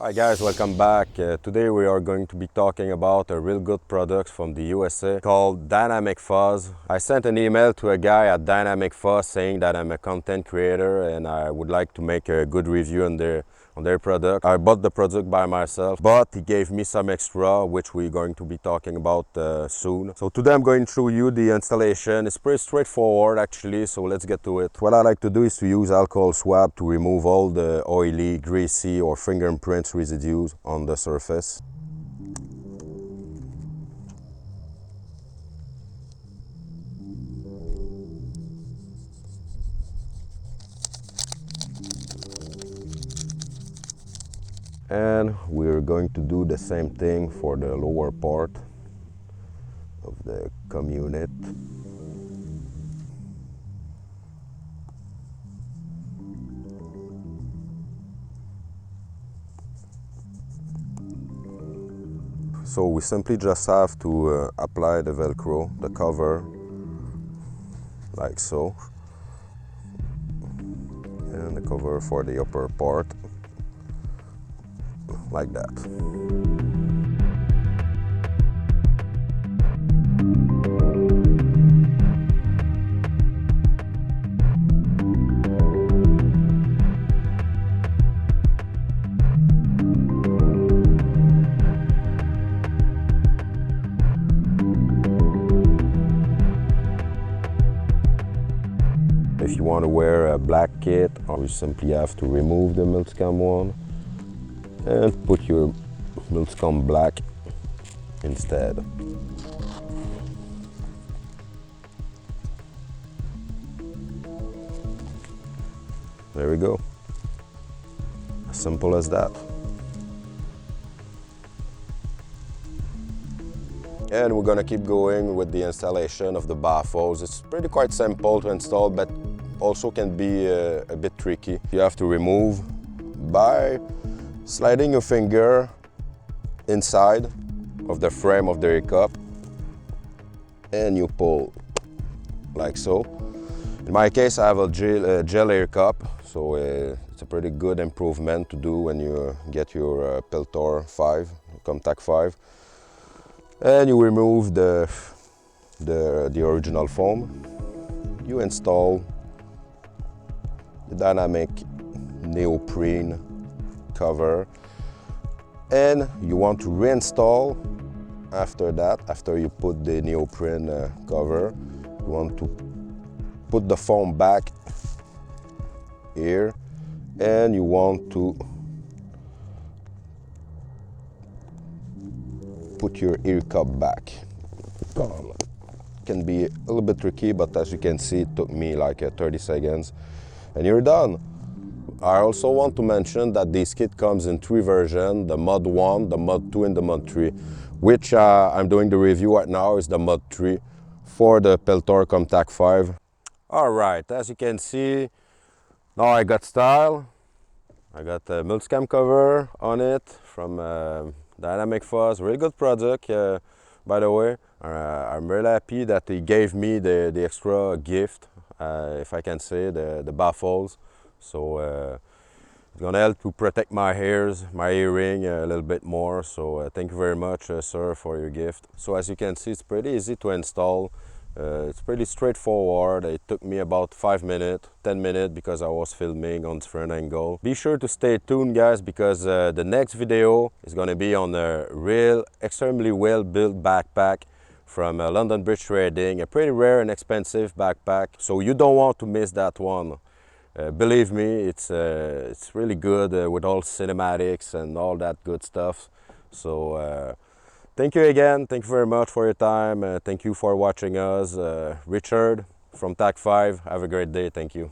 Hi guys, welcome back. Today we are going to be talking about a real good product from the USA called Dynamic Fuzz. I sent an email to a guy at Dynamic Fuzz saying that I'm a content creator and I would like to make a good review on their product. I bought the product by myself, but he gave me some extra, which we're going to be talking about soon. So today I'm going to show you the installation. It's pretty straightforward actually, so let's get to it. What I like to do is to use alcohol swab to remove all the oily, greasy or fingerprint residues on the surface. And we're going to do the same thing for the lower part of the COM unit. So we simply just have to apply the Velcro, the cover, like so, and the cover for the upper part, like that. If you want to wear a black kit, you simply have to remove the multicam one and put your multicam black instead. There we go. As simple as that. And we're gonna keep going with the installation of the baffles. It's pretty quite simple to install, but also can be a bit tricky. You have to remove by sliding your finger inside of the frame of the air cup and you pull like so. In my case, I have a gel air cup, so it's a pretty good improvement to do when you get your Peltor Comtac 5. And you remove the original foam. You install the dynamic neoprene cover, and you want to reinstall after that. After you put the neoprene cover, you want to put the foam back here, and you want to put your ear cup back. Can be a little bit tricky, but as you can see, it took me like 30 seconds and you're done. I also want to mention that this kit comes in 3 versions, the Mod 1, the Mod 2 and the Mod 3, which I'm doing the review right now is the Mod 3 for the Peltor Comtac 5. Alright, as you can see, now I got style. I got a multicam cover on it from Dynamic Fuzz, really good product, by the way. I'm really happy that he gave me the extra gift, if I can say, the baffles. So it's gonna help to protect my ears, my earring a little bit more. So thank you very much, sir, for your gift. So as you can see, it's pretty easy to install. It's pretty straightforward. It took me about 5 minutes, 10 minutes because I was filming on different angle. Be sure to stay tuned, guys, because the next video is going to be on a real, extremely well-built backpack from London Bridge Trading, a pretty rare and expensive backpack. So you don't want to miss that one. Believe me, it's really good with all cinematics and all that good stuff. So thank you again. Thank you very much for your time. Thank you for watching us. Richard from TAC 5. Have a great day. Thank you.